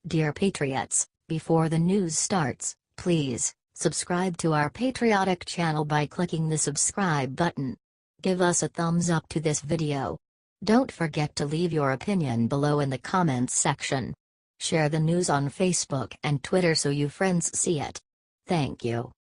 Dear Patriots, before the news starts, please subscribe to our patriotic channel by clicking the subscribe button. Give us a thumbs up to this video. Don't forget to leave your opinion below in the comments section. Share the news on Facebook and Twitter so you friends see it. Thank you.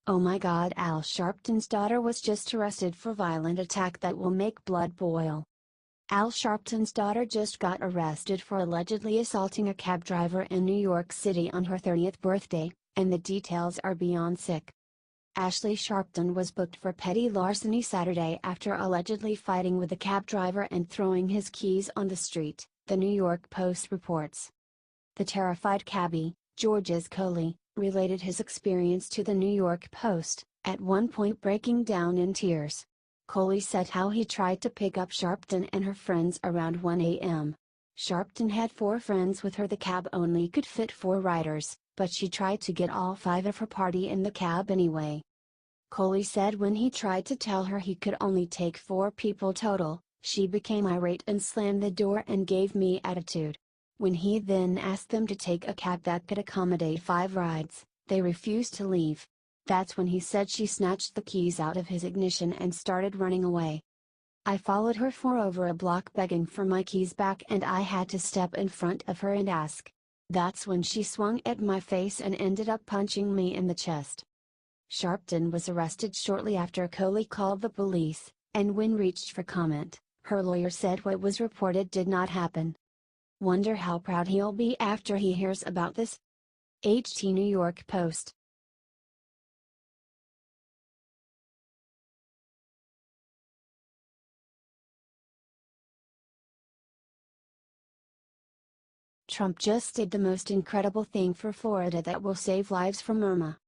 Oh my God, Al Sharpton's daughter was just arrested for violent attack that will make blood boil. Al Sharpton's daughter just got arrested for allegedly assaulting a cab driver in New York City on her 30th birthday, and the details are beyond sick. Ashley Sharpton was booked for petty larceny Saturday after allegedly fighting with the cab driver and throwing his keys on the street, the New York Post reports. The terrified cabbie, George's Coly, related his experience to the New York Post, at one point breaking down in tears. Coly said how he tried to pick up Sharpton and her friends around 1 a.m. Sharpton had 4 friends with her. The cab only could fit 4 riders, but she tried to get all 5 of her party in the cab anyway. Coly said when he tried to tell her he could only take 4 people total, she became irate and slammed the door and gave me attitude. When he then asked them to take a cab that could accommodate 5 rides, they refused to leave. That's when he said she snatched the keys out of his ignition and started running away. I followed her for over a block begging for my keys back, and I had to step in front of her and ask. That's when she swung at my face and ended up punching me in the chest. Sharpton was arrested shortly after Coly called the police, and when reached for comment, her lawyer said what was reported did not happen. Wonder how proud he'll be after he hears about this? HT New York Post. Trump just did the most incredible thing for Florida that will save lives from Irma.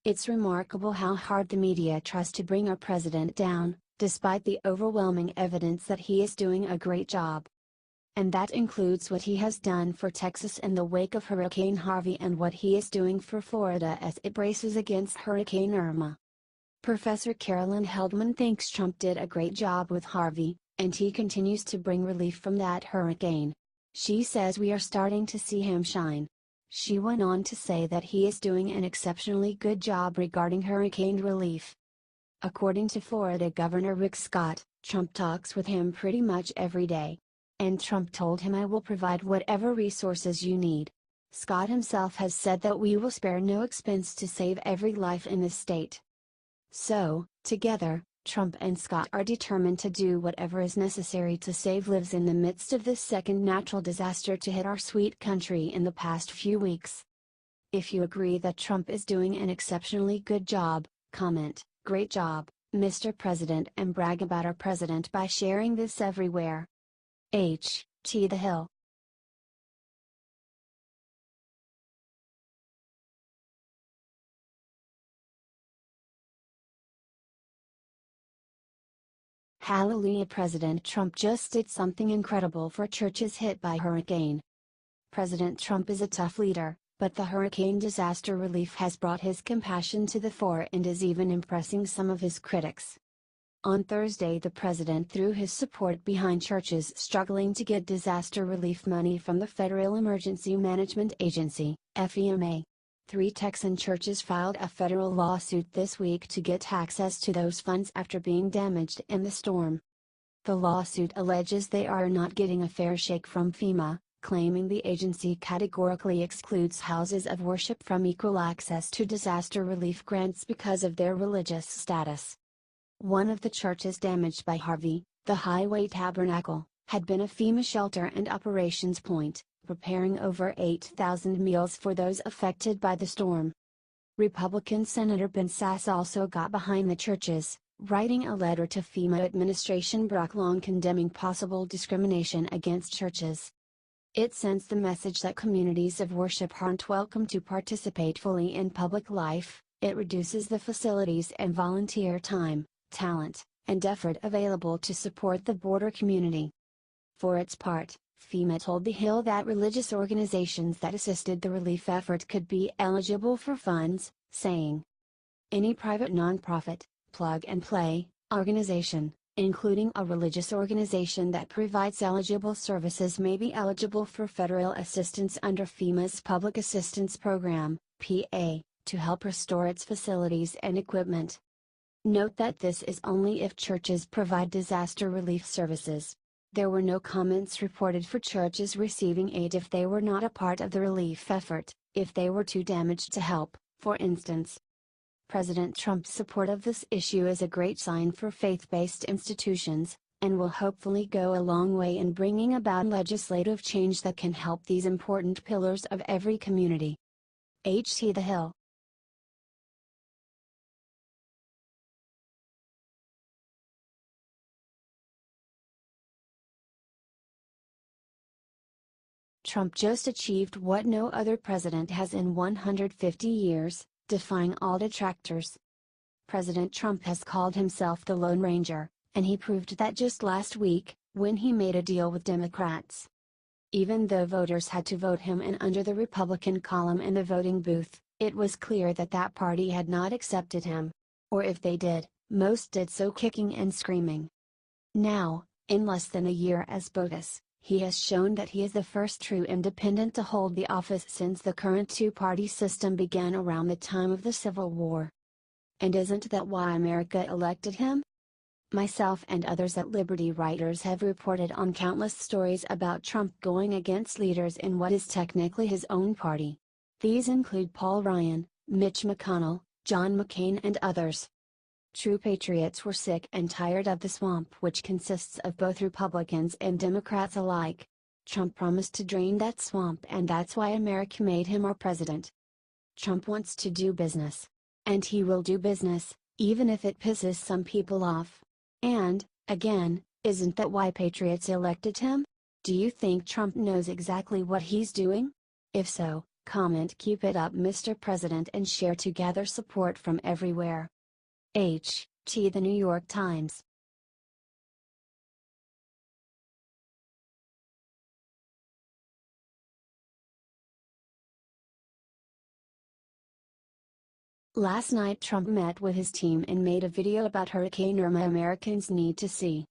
It's remarkable how hard the media tries to bring our president down, despite the overwhelming evidence that he is doing a great job. And that includes what he has done for Texas in the wake of Hurricane Harvey and what he is doing for Florida as it braces against Hurricane Irma. Professor Carolyn Heldman thinks Trump did a great job with Harvey, and he continues to bring relief from that hurricane. She says we are starting to see him shine. She went on to say that he is doing an exceptionally good job regarding hurricane relief. According to Florida Governor Rick Scott, Trump talks with him pretty much every day. And Trump told him, "I will provide whatever resources you need." Scott himself has said that we will spare no expense to save every life in this state. So, together, Trump and Scott are determined to do whatever is necessary to save lives in the midst of this second natural disaster to hit our sweet country in the past few weeks. If you agree that Trump is doing an exceptionally good job, comment, "Great job, Mr. President," and brag about our president by sharing this everywhere. H.T. The Hill. Hallelujah! President Trump just did something incredible for churches hit by hurricane. President Trump is a tough leader, but the hurricane disaster relief has brought his compassion to the fore and is even impressing some of his critics. On Thursday, the president threw his support behind churches struggling to get disaster relief money from the Federal Emergency Management Agency, FEMA. 3 Texan churches filed a federal lawsuit this week to get access to those funds after being damaged in the storm. The lawsuit alleges they are not getting a fair shake from FEMA, claiming the agency categorically excludes houses of worship from equal access to disaster relief grants because of their religious status. One of the churches damaged by Harvey, the Highway Tabernacle, had been a FEMA shelter and operations point, preparing over 8,000 meals for those affected by the storm. Republican Senator Ben Sasse also got behind the churches, writing a letter to FEMA administration Brock Long condemning possible discrimination against churches. It sends the message that communities of worship aren't welcome to participate fully in public life. It reduces the facilities and volunteer time, talent, and effort available to support the border community. For its part, FEMA told The Hill that religious organizations that assisted the relief effort could be eligible for funds, saying, "Any private nonprofit, plug-and-play, organization, including a religious organization that provides eligible services may be eligible for federal assistance under FEMA's Public Assistance Program, PA, to help restore its facilities and equipment. Note that this is only if churches provide disaster relief services. There were no comments reported for churches receiving aid if they were not a part of the relief effort, if they were too damaged to help, for instance. President Trump's support of this issue is a great sign for faith-based institutions, and will hopefully go a long way in bringing about legislative change that can help these important pillars of every community. HT The Hill. Trump just achieved what no other president has in 150 years, defying all detractors. President Trump has called himself the Lone Ranger, and he proved that just last week, when he made a deal with Democrats. Even though voters had to vote him in under the Republican column in the voting booth, it was clear that that party had not accepted him. Or if they did, most did so kicking and screaming. Now, in less than a year as BOTUS, he has shown that he is the first true independent to hold the office since the current two-party system began around the time of the Civil War. And isn't that why America elected him? Myself and others at Liberty Writers have reported on countless stories about Trump going against leaders in what is technically his own party. These include Paul Ryan, Mitch McConnell, John McCain and others. True patriots were sick and tired of the swamp which consists of both Republicans and Democrats alike. Trump promised to drain that swamp and that's why America made him our president. Trump wants to do business. And he will do business, even if it pisses some people off. And, again, isn't that why patriots elected him? Do you think Trump knows exactly what he's doing? If so, comment "Keep it up Mr. President" and share to gather support from everywhere. HT The New York Times. Last night Trump met with his team and made a video about Hurricane Irma Americans need to see.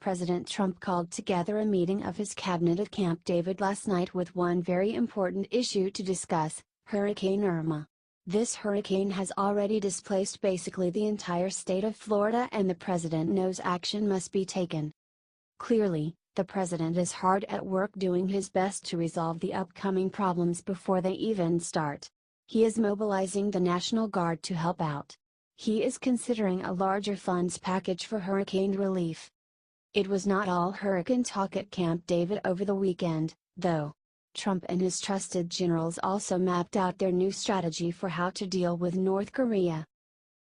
President Trump called together a meeting of his cabinet at Camp David last night with one very important issue to discuss, Hurricane Irma. This hurricane has already displaced basically the entire state of Florida and the president knows action must be taken. Clearly, the president is hard at work doing his best to resolve the upcoming problems before they even start. He is mobilizing the National Guard to help out. He is considering a larger funds package for hurricane relief. It was not all hurricane talk at Camp David over the weekend, though. Trump and his trusted generals also mapped out their new strategy for how to deal with North Korea.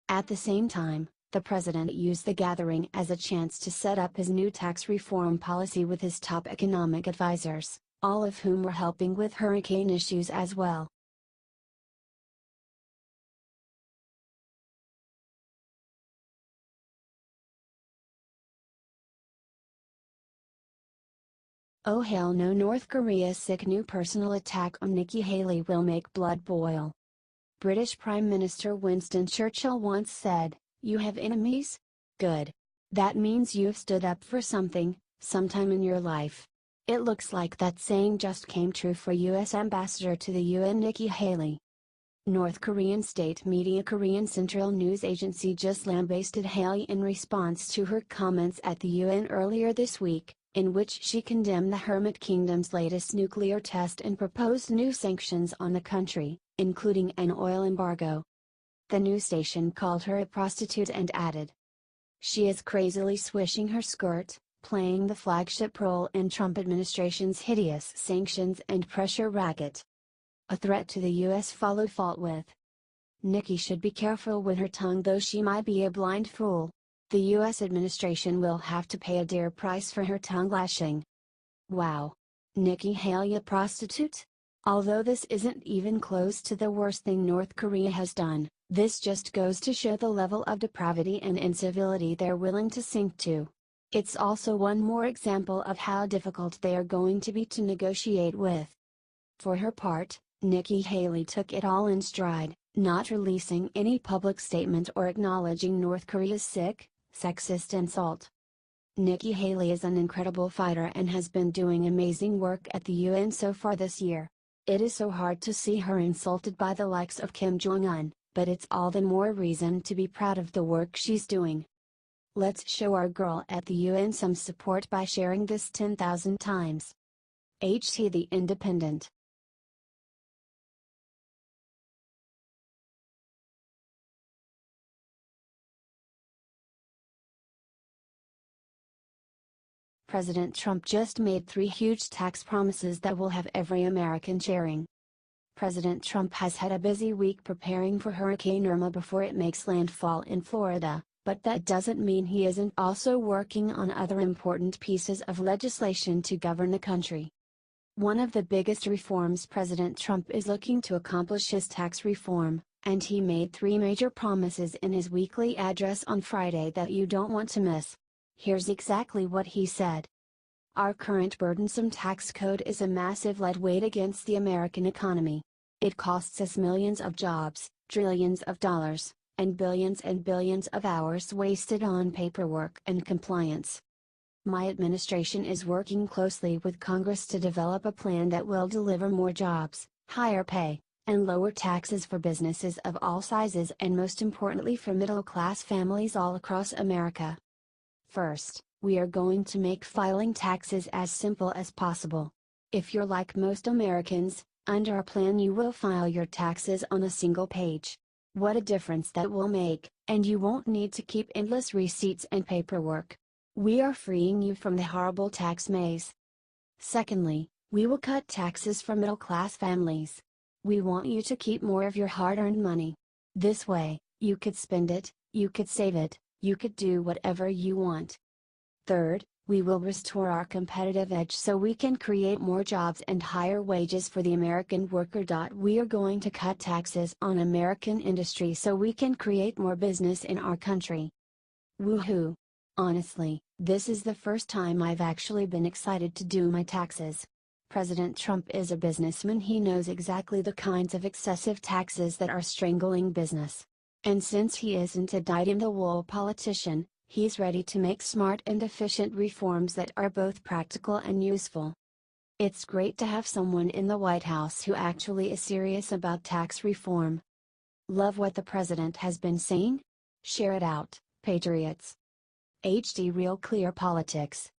At the same time, the president used the gathering as a chance to set up his new tax reform policy with his top economic advisors, all of whom were helping with hurricane issues as well. Oh hell no, North Korea's sick new personal attack on Nikki Haley will make blood boil. British Prime Minister Winston Churchill once said, "You have enemies? Good. That means you've stood up for something, sometime in your life." It looks like that saying just came true for U.S. Ambassador to the UN Nikki Haley. North Korean state media Korean Central News Agency just lambasted Haley in response to her comments at the UN earlier this week, in which she condemned the Hermit Kingdom's latest nuclear test and proposed new sanctions on the country, including an oil embargo. The news station called her a prostitute and added, "She is crazily swishing her skirt, playing the flagship role in Trump administration's hideous sanctions and pressure racket." A threat to the U.S. followed fault with, "Nikki should be careful with her tongue though she might be a blind fool. The U.S. administration will have to pay a dear price for her tongue lashing." Wow. Nikki Haley a prostitute? Although this isn't even close to the worst thing North Korea has done, this just goes to show the level of depravity and incivility they're willing to sink to. It's also one more example of how difficult they are going to be to negotiate with. For her part, Nikki Haley took it all in stride, not releasing any public statement or acknowledging North Korea's sick, sexist insult. Nikki Haley is an incredible fighter and has been doing amazing work at the UN so far this year. It is so hard to see her insulted by the likes of Kim Jong-un, but it's all the more reason to be proud of the work she's doing. Let's show our girl at the UN some support by sharing this 10,000 times. The Independent. President Trump just made 3 huge tax promises that will have every American cheering. President Trump has had a busy week preparing for Hurricane Irma before it makes landfall in Florida, but that doesn't mean he isn't also working on other important pieces of legislation to govern the country. One of the biggest reforms President Trump is looking to accomplish is tax reform, and he made 3 major promises in his weekly address on Friday that you don't want to miss. Here's exactly what he said. Our current burdensome tax code is a massive lead weight against the American economy. It costs us millions of jobs, trillions of dollars, and billions of hours wasted on paperwork and compliance. My administration is working closely with Congress to develop a plan that will deliver more jobs, higher pay, and lower taxes for businesses of all sizes and most importantly for middle-class families all across America. First, we are going to make filing taxes as simple as possible. If you're like most Americans, under our plan you will file your taxes on a single page. What a difference that will make, and you won't need to keep endless receipts and paperwork. We are freeing you from the horrible tax maze. Secondly, we will cut taxes for middle-class families. We want you to keep more of your hard-earned money. This way, you could spend it, you could save it, you could do whatever you want. Third, we will restore our competitive edge so we can create more jobs and higher wages for the American worker. We are going to cut taxes on American industry so we can create more business in our country. Woohoo! Honestly, this is the first time I've actually been excited to do my taxes. President Trump is a businessman. He knows exactly the kinds of excessive taxes that are strangling business. And since he isn't a dyed-in-the-wool politician, he's ready to make smart and efficient reforms that are both practical and useful. It's great to have someone in the White House who actually is serious about tax reform. Love what the president has been saying? Share it out, patriots. Real Clear Politics.